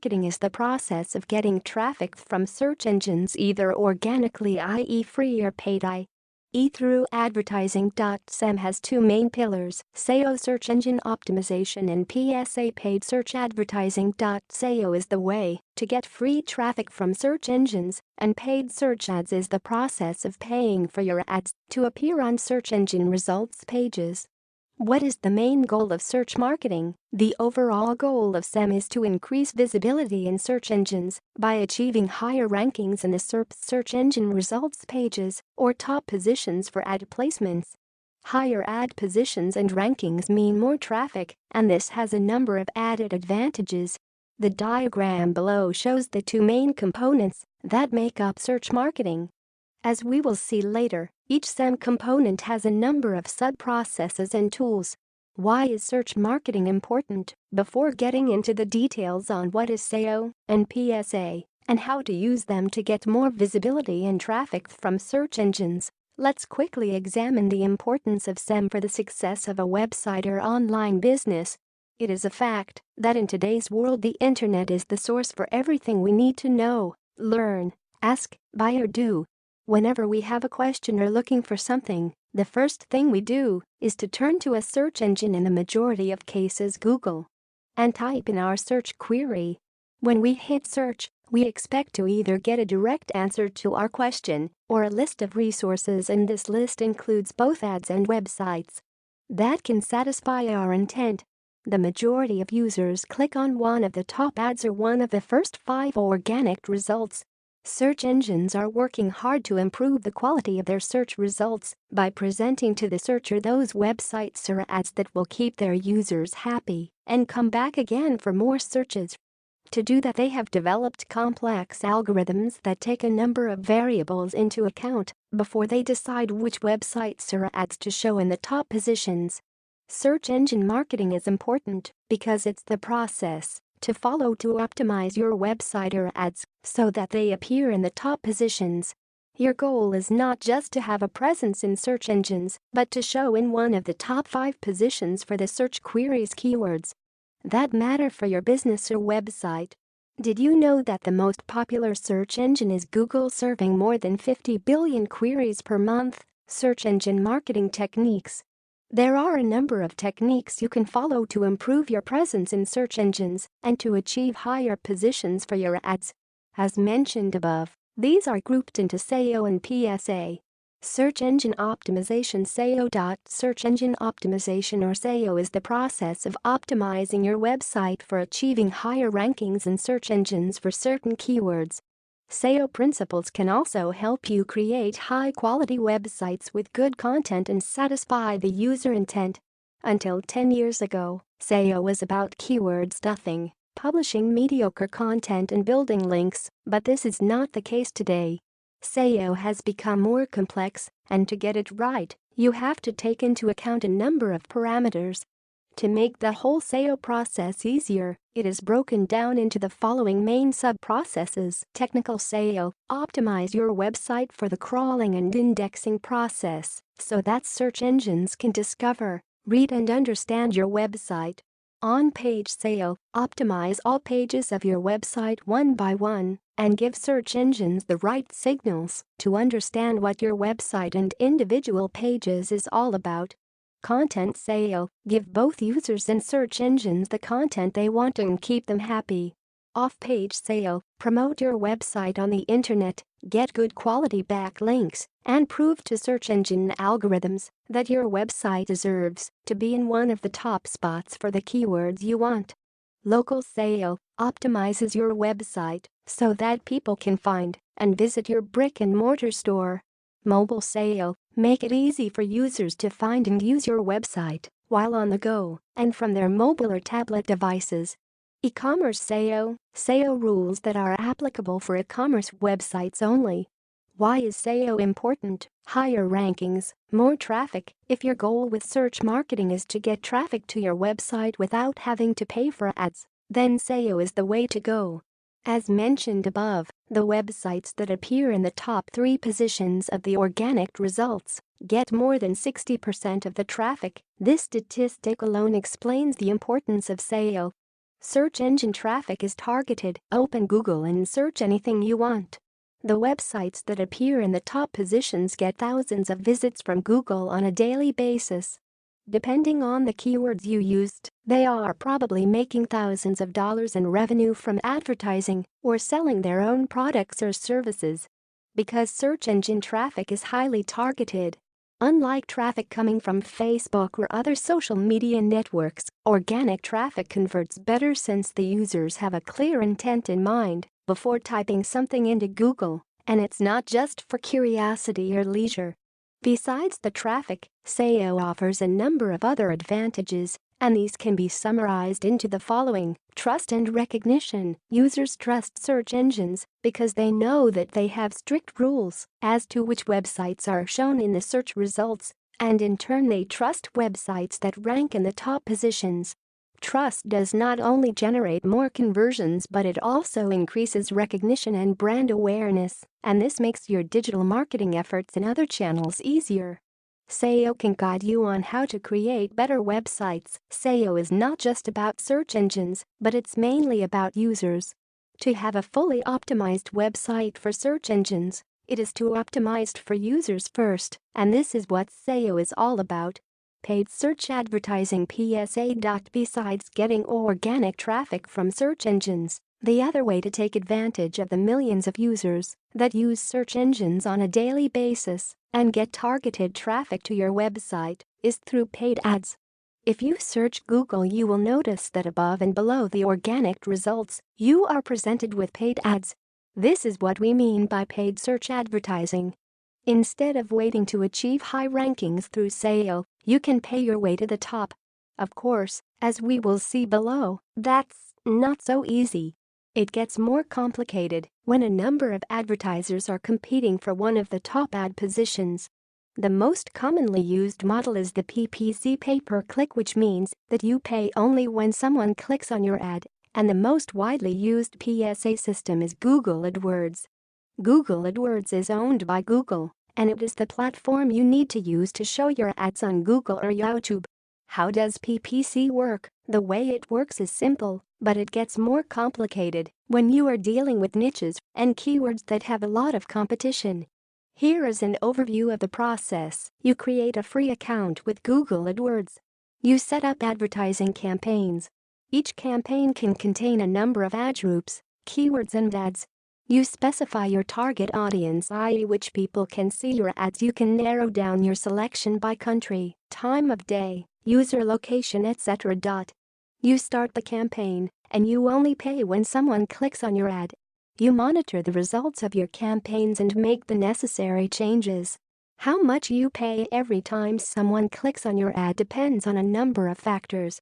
marketing is the process of getting traffic from search engines either organically, i.e. free, or paid, i.e. through advertising. SEM has two main pillars: SEO, search engine optimization, and PSA, paid search advertising. SEO is the way to get free traffic from search engines, and paid search ads is the process of paying for your ads to appear on search engine results pages. What is the main goal of search marketing? The overall goal of SEM is to increase visibility in search engines by achieving higher rankings in the SERP, search engine results pages, or top positions for ad placements. Higher ad positions and rankings mean more traffic, and this has a number of added advantages. The diagram below shows the two main components that make up search marketing. As we will see later, each SEM component has a number of sub-processes and tools. Why is search marketing important? Before getting into the details on what is SEO and PSA and how to use them to get more visibility and traffic from search engines, let's quickly examine the importance of SEM for the success of a website or online business. It is a fact that in today's world the internet is the source for everything we need to know, learn, ask, buy, or do. Whenever we have a question or looking for something, the first thing we do is to turn to a search engine, in the majority of cases Google, and type in our search query. When we hit search, we expect to either get a direct answer to our question or a list of resources, and this list includes both ads and websites that can satisfy our intent. The majority of users click on one of the top ads or one of the first 5 organic results. Search engines are working hard to improve the quality of their search results by presenting to the searcher those websites or ads that will keep their users happy and come back again for more searches. To do that, they have developed complex algorithms that take a number of variables into account before they decide which websites or ads to show in the top positions. Search engine marketing is important because it's the process to follow to optimize your website or ads so that they appear in the top positions. Your goal is not just to have a presence in search engines, but to show in one of the top 5 positions for the search queries keywords that matter for your business or website. Did you know that the most popular search engine is Google, serving more than 50 billion queries per month? Search engine marketing techniques. There are a number of techniques you can follow to improve your presence in search engines and to achieve higher positions for your ads. As mentioned above, these are grouped into SEO and PSA. Search engine optimization. SEO. Search engine optimization, or SEO, is the process of optimizing your website for achieving higher rankings in search engines for certain keywords. SEO principles can also help you create high-quality websites with good content and satisfy the user intent. Until 10 years ago, SEO was about keyword stuffing, publishing mediocre content, and building links, but this is not the case today. SEO has become more complex, and to get it right, you have to take into account a number of parameters. To make the whole SEO process easier, it is broken down into the following main sub-processes. Technical SEO: optimize your website for the crawling and indexing process so that search engines can discover, read, and understand your website. On-page SEO: optimize all pages of your website one by one and give search engines the right signals to understand what your website and individual pages is all about. Content SEO: give both users and search engines the content they want and keep them happy. Off-page SEO: promote your website on the internet, get good quality backlinks, and prove to search engine algorithms that your website deserves to be in one of the top spots for the keywords you want. Local SEO: optimizes your website so that people can find and visit your brick-and-mortar store. Mobile SEO: make it easy for users to find and use your website while on the go and from their mobile or tablet devices. E-commerce SEO: SEO rules that are applicable for e-commerce websites only. Why is SEO important? Higher rankings, more traffic. If your goal with search marketing is to get traffic to your website without having to pay for ads, then SEO is the way to go. As mentioned above, the websites that appear in the top 3 positions of the organic results get more than 60% of the traffic. This statistic alone explains the importance of SEO. Search engine traffic is targeted. Open Google and search anything you want. The websites that appear in the top positions get thousands of visits from Google on a daily basis. Depending on the keywords you used, they are probably making thousands of dollars in revenue from advertising or selling their own products or services. Because search engine traffic is highly targeted. Unlike traffic coming from Facebook or other social media networks, organic traffic converts better since the users have a clear intent in mind before typing something into Google, and it's not just for curiosity or leisure. Besides the traffic, SEO offers a number of other advantages, and these can be summarized into the following: trust and recognition. Users trust search engines because they know that they have strict rules as to which websites are shown in the search results, and in turn they trust websites that rank in the top positions. Trust does not only generate more conversions but it also increases recognition and brand awareness, and this makes your digital marketing efforts in other channels easier. SEO can guide you on how to create better websites. SEO is not just about search engines, but it's mainly about users. To have a fully optimized website for search engines, it is to optimized for users first, and this is what SEO is all about. Paid search advertising PSA. Besides getting organic traffic from search engines, the other way to take advantage of the millions of users that use search engines on a daily basis and get targeted traffic to your website is through paid ads. If you search Google, you will notice that above and below the organic results, you are presented with paid ads. This is what we mean by paid search advertising. Instead of waiting to achieve high rankings through SEO, you can pay your way to the top. Of course, as we will see below, that's not so easy. It gets more complicated when a number of advertisers are competing for one of the top ad positions. The most commonly used model is the PPC, pay-per-click, which means that you pay only when someone clicks on your ad, and the most widely used PSA system is Google AdWords. Google AdWords is owned by Google, and it is the platform you need to use to show your ads on Google or YouTube. How does PPC work? The way it works is simple, but it gets more complicated when you are dealing with niches and keywords that have a lot of competition. Here is an overview of the process. You create a free account with Google AdWords. You set up advertising campaigns. Each campaign can contain a number of ad groups, keywords, and ads. You specify your target audience, i.e. which people can see your ads. You can narrow down your selection by country, time of day, user location, etc. You start the campaign, and you only pay when someone clicks on your ad. You monitor the results of your campaigns and make the necessary changes. How much you pay every time someone clicks on your ad depends on a number of factors.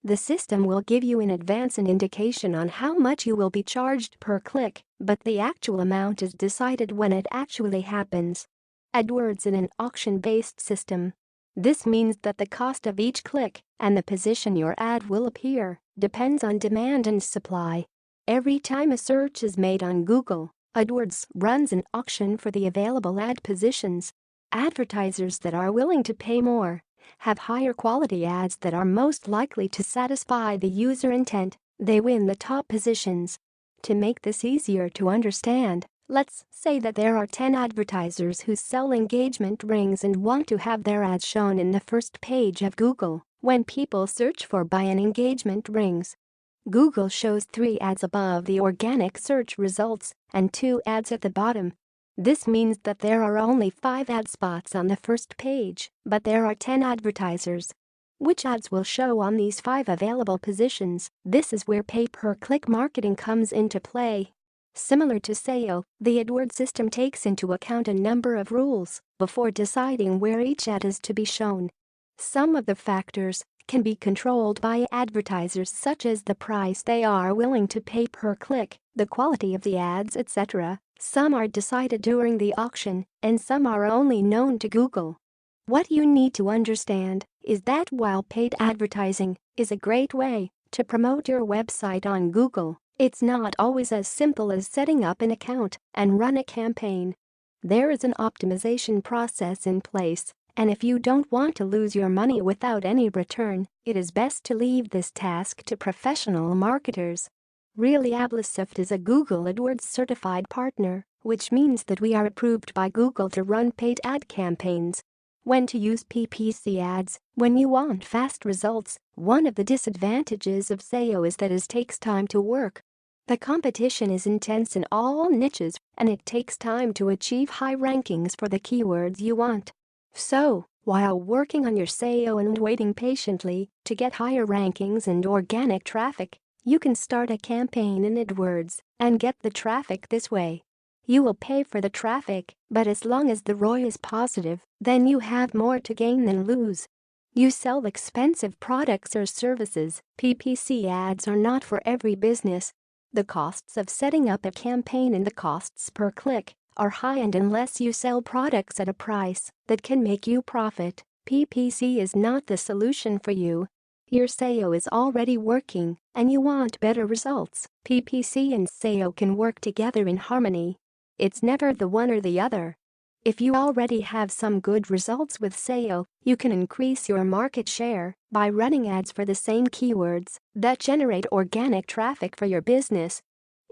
The system will give you in advance an indication on how much you will be charged per click, but the actual amount is decided when it actually happens. AdWords is an auction-based system. This means that the cost of each click and the position your ad will appear depends on demand and supply. Every time a search is made on Google, AdWords runs an auction for the available ad positions. Advertisers that are willing to pay more have higher quality ads that are most likely to satisfy the user intent. They win the top positions. To make this easier to understand, let's say that there are 10 advertisers who sell engagement rings and want to have their ads shown in the first page of Google when people search for buy an engagement rings. Google shows 3 ads above the organic search results and 2 ads at the bottom. This means that there are only 5 ad spots on the first page, but there are 10 advertisers. Which ads will show on these 5 available positions? This is where pay-per-click marketing comes into play. Similar to SEO, the AdWords system takes into account a number of rules before deciding where each ad is to be shown. Some of the factors can be controlled by advertisers, such as the price they are willing to pay per click, the quality of the ads, etc. Some are decided during the auction, and some are only known to Google. What you need to understand is that while paid advertising is a great way to promote your website on Google, it's not always as simple as setting up an account and run a campaign. There is an optimization process in place, And if you don't want to lose your money without any return, it is best to leave this task to professional marketers. Really, Ablasoft is a Google AdWords certified partner, which means that we are approved by Google to run paid ad campaigns. When to use PPC ads when you want fast results. One of the disadvantages of SEO is that it takes time to work. The competition is intense in all niches, and it takes time to achieve high rankings for the keywords you want. So, while working on your SEO and waiting patiently to get higher rankings and organic traffic, you can start a campaign in AdWords and get the traffic this way. You will pay for the traffic, but as long as the ROI is positive, then you have more to gain than lose. You sell expensive products or services. PPC ads are not for every business. The costs of setting up a campaign and the costs per click are high, and unless you sell products at a price that can make you profit, PPC is not the solution for you. Your SEO is already working and you want better results. PPC and SEO can work together in harmony. It's never the one or the other. If you already have some good results with SEO, you can increase your market share by running ads for the same keywords that generate organic traffic for your business.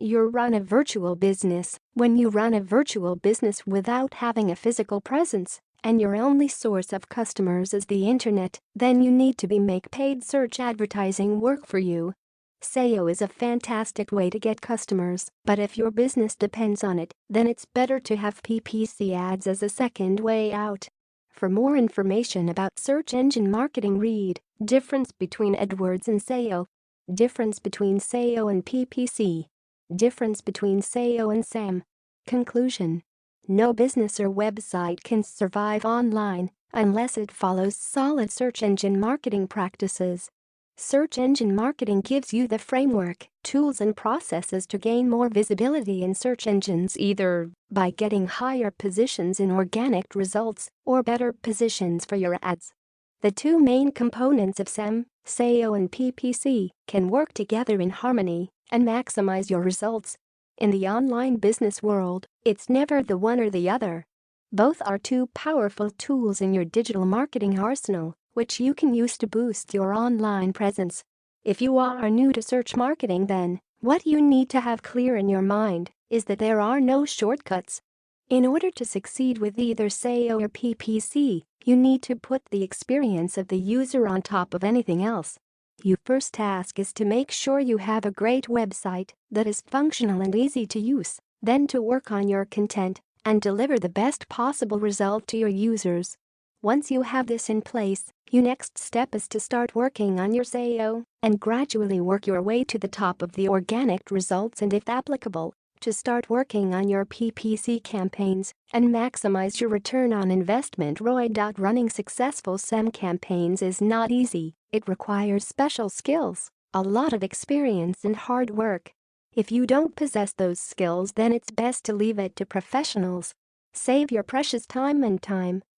You run a virtual business. When you run a virtual business without having a physical presence, and your only source of customers is the internet, then you need to make paid search advertising work for you. SEO is a fantastic way to get customers, but if your business depends on it, then it's better to have PPC ads as a second way out. For more information about search engine marketing, read Difference between AdWords and SEO. Difference between SEO and PPC. Difference between SEO and SEM. Conclusion: no business or website can survive online unless it follows solid search engine marketing practices. Search engine marketing gives you the framework, tools and processes to gain more visibility in search engines, either by getting higher positions in organic results or better positions for your ads. The two main components of SEM, SEO and PPC, can work together in harmony and maximize your results. In the online business world, it's never the one or the other. Both are two powerful tools in your digital marketing arsenal, which you can use to boost your online presence. If you are new to search marketing, then what you need to have clear in your mind is that there are no shortcuts. In order to succeed with either SEO or PPC, you need to put the experience of the user on top of anything else. Your first task is to make sure you have a great website that is functional and easy to use, then to work on your content and deliver the best possible result to your users. Once you have this in place, your next step is to start working on your SEO and gradually work your way to the top of the organic results, and if applicable, to start working on your PPC campaigns and maximize your return on investment ROI. Running successful SEM campaigns is not easy. It requires special skills, a lot of experience and hard work. If you don't possess those skills, then it's best to leave it to professionals. Save your precious time,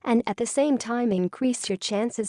and at the same time increase your chances